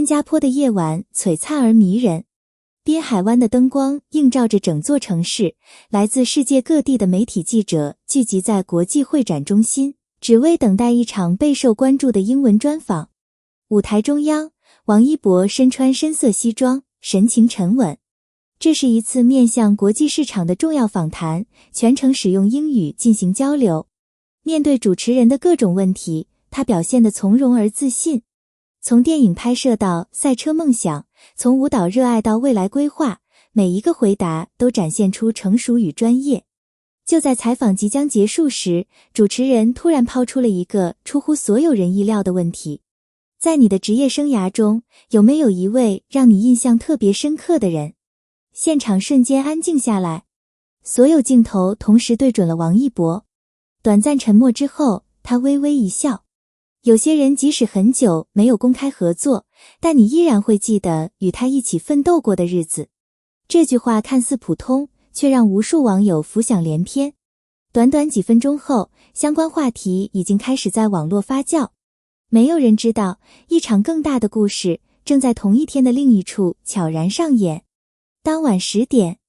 加坡的夜晚璀璨而迷人，滨海湾的灯光映照着整座城市，来自世界各地的媒体记者聚集在国际会展中心，只为等待一场备受关注的英文专访。舞台中央，王一博身穿深色西装，神情沉稳。这是一次面向国际市场的重要访谈，全程使用英语进行交流。面对主持人的各种问题，他表现得从容而自信。从电影拍摄到赛车梦想，从舞蹈热爱到未来规划，每一个回答都展现出成熟与专业。就在采访即将结束时，主持人突然抛出了一个出乎所有人意料的问题：在你的职业生涯中，有没有一位让你印象特别深刻的人？现场瞬间安静下来，所有镜头同时对准了王一博。短暂沉默之后，他微微一笑。有些人即使很久没有公开合作，但你依然会记得与他一起奋斗过的日子。这句话看似普通，却让无数网友浮想联翩。短短几分钟后，相关话题已经开始在网络发酵。没有人知道，一场更大的故事正在同一天的另一处悄然上演。当晚10点，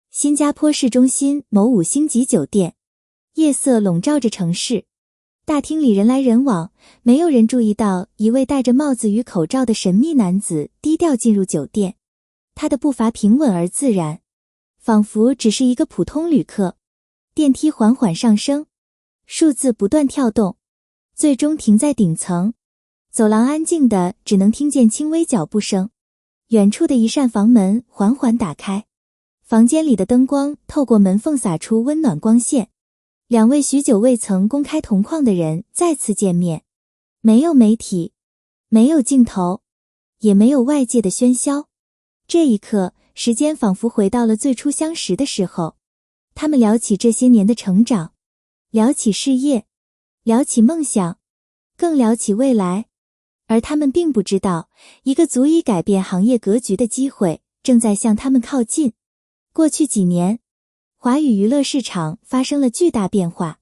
新加坡市中心某5星级酒店，夜色笼罩着城市。大厅里人来人往，没有人注意到一位戴着帽子与口罩的神秘男子低调进入酒店。他的步伐平稳而自然，仿佛只是一个普通旅客。电梯缓缓上升，数字不断跳动，最终停在顶层。走廊安静的只能听见轻微脚步声。远处的一扇房门缓缓打开，房间里的灯光透过门缝洒出温暖光线。两位许久未曾公开同框的人再次见面，没有媒体，没有镜头，也没有外界的喧嚣。这一刻，时间仿佛回到了最初相识的时候。他们聊起这些年的成长，聊起事业，聊起梦想，更聊起未来。而他们并不知道，一个足以改变行业格局的机会正在向他们靠近。过去几年，华语娱乐市场发生了巨大变化，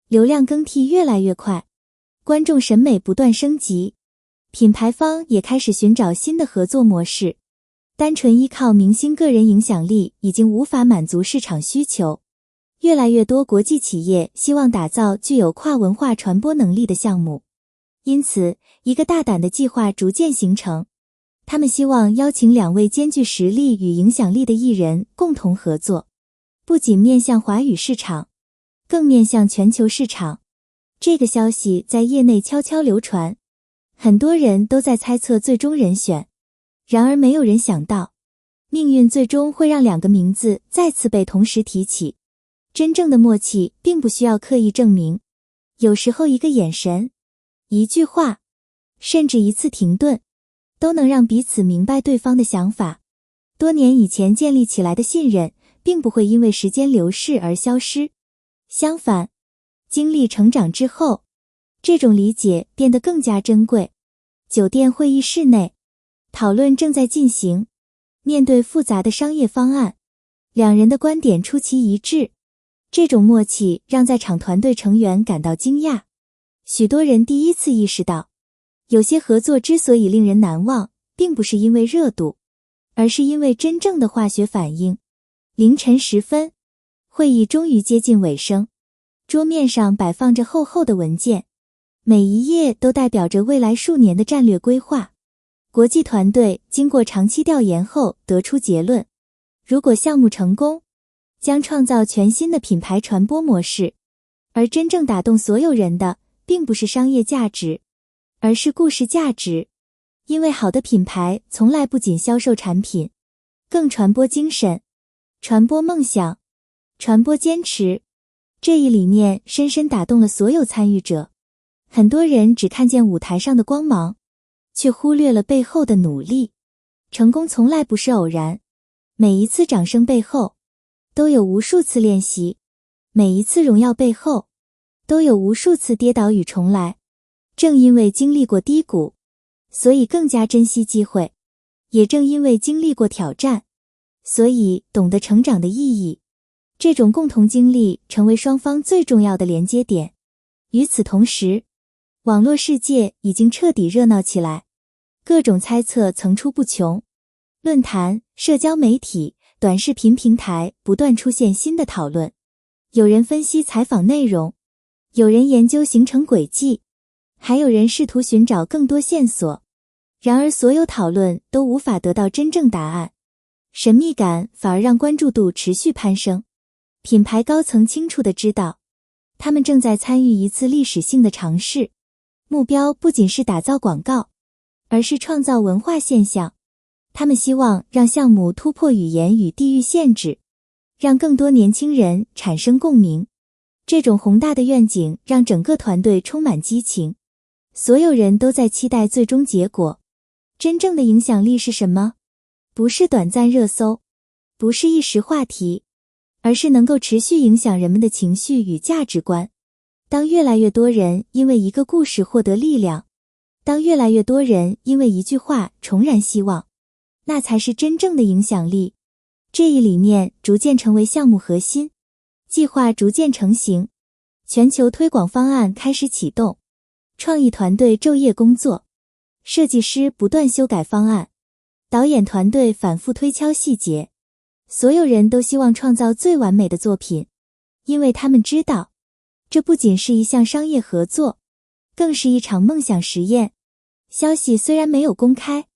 流量更替越来越快，观众审美不断升级，品牌方也开始寻找新的合作模式。单纯依靠明星个人影响力已经无法满足市场需求，越来越多国际企业希望打造具有跨文化传播能力的项目。因此，一个大胆的计划逐渐形成。他们希望邀请2位兼具实力与影响力的艺人共同合作，不仅面向华语市场，更面向全球市场。这个消息在业内悄悄流传，很多人都在猜测最终人选。然而没有人想到，命运最终会让2个名字再次被同时提起。真正的默契并不需要刻意证明，有时候一个眼神，一句话，甚至一次停顿，都能让彼此明白对方的想法。多年以前建立起来的信任，并不会因为时间流逝而消失。相反，经历成长之后，这种理解变得更加珍贵。酒店会议室内，讨论正在进行。面对复杂的商业方案，2人的观点出奇一致。这种默契让在场团队成员感到惊讶。许多人第一次意识到，有些合作之所以令人难忘，并不是因为热度，而是因为真正的化学反应。凌晨10分，会议终于接近尾声。桌面上摆放着厚厚的文件，每一页都代表着未来数年的战略规划。国际团队经过长期调研后得出结论，如果项目成功，将创造全新的品牌传播模式。而真正打动所有人的，并不是商业价值，而是故事价值。因为好的品牌从来不仅销售产品，更传播精神，传播梦想，传播坚持。这一理念深深打动了所有参与者。很多人只看见舞台上的光芒，却忽略了背后的努力。成功从来不是偶然，每一次掌声背后，都有无数次练习，每一次荣耀背后，都有无数次跌倒与重来。正因为经历过低谷，所以更加珍惜机会。也正因为经历过挑战，所以懂得成长的意义。这种共同经历成为双方最重要的连接点。与此同时，网络世界已经彻底热闹起来。各种猜测层出不穷。论坛、社交媒体、短视频平台不断出现新的讨论，有人分析采访内容，有人研究行程轨迹，还有人试图寻找更多线索。然而所有讨论都无法得到真正答案，神秘感反而让关注度持续攀升。品牌高层清楚地知道，他们正在参与一次历史性的尝试，目标不仅是打造广告，而是创造文化现象。他们希望让项目突破语言与地域限制，让更多年轻人产生共鸣。这种宏大的愿景让整个团队充满激情，所有人都在期待最终结果。真正的影响力是什么？不是短暂热搜，不是一时话题，而是能够持续影响人们的情绪与价值观。当越来越多人因为一个故事获得力量，当越来越多人因为一句话重燃希望，那才是真正的影响力。这一理念逐渐成为项目核心，计划逐渐成型，全球推广方案开始启动，创意团队昼夜工作，设计师不断修改方案，导演团队反复推敲细节，所有人都希望创造最完美的作品，因为他们知道，这不仅是一项商业合作，更是一场梦想实验。消息虽然没有公开，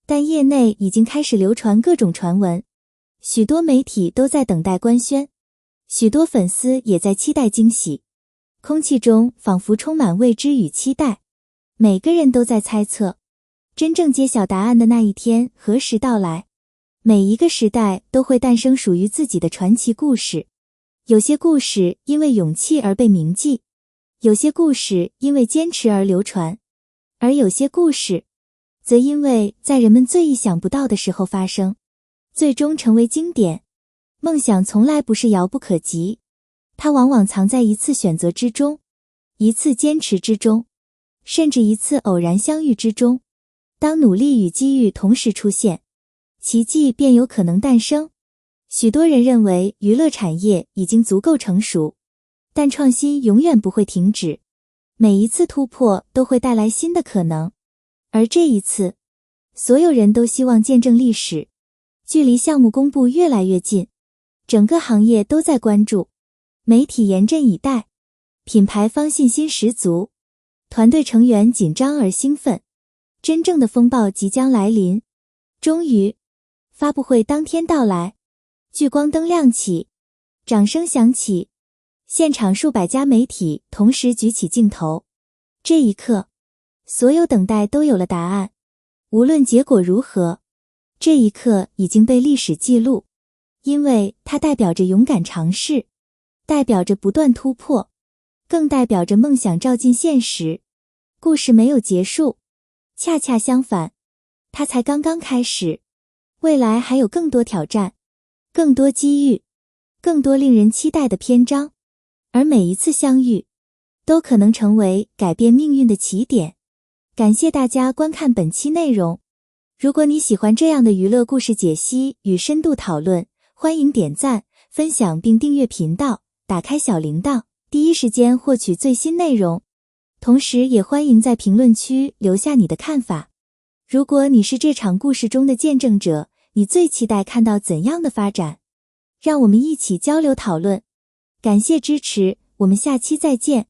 但业内已经开始流传各种传闻，许多媒体都在等待官宣，许多粉丝也在期待惊喜，空气中仿佛充满未知与期待。每个人都在猜测，真正揭晓答案的那一天何时到来。每一个时代都会诞生属于自己的传奇故事，有些故事因为勇气而被铭记，有些故事因为坚持而流传，而有些故事则因为在人们最意想不到的时候发生，最终成为经典。梦想从来不是遥不可及，它往往藏在一次选择之中，一次坚持之中，甚至一次偶然相遇之中。当努力与机遇同时出现，奇迹便有可能诞生。许多人认为娱乐产业已经足够成熟，但创新永远不会停止，每一次突破都会带来新的可能。而这一次，所有人都希望见证历史，距离项目公布越来越近，整个行业都在关注，媒体严阵以待，品牌方信心十足，团队成员紧张而兴奋，真正的风暴即将来临。终于，发布会当天到来，聚光灯亮起，掌声响起，现场数百家媒体同时举起镜头。这一刻，所有等待都有了答案。无论结果如何，这一刻已经被历史记录，因为它代表着勇敢尝试，代表着不断突破，更代表着梦想照进现实。故事没有结束，恰恰相反，它才刚刚开始。未来还有更多挑战，更多机遇，更多令人期待的篇章，而每一次相遇都可能成为改变命运的起点。感谢大家观看本期内容。如果你喜欢这样的娱乐故事解析与深度讨论，欢迎点赞、分享并订阅频道，打开小铃铛，第一时间获取最新内容。同时也欢迎在评论区留下你的看法。如果你是这场故事中的见证者，你最期待看到怎样的发展？让我们一起交流讨论。感谢支持，我们下期再见。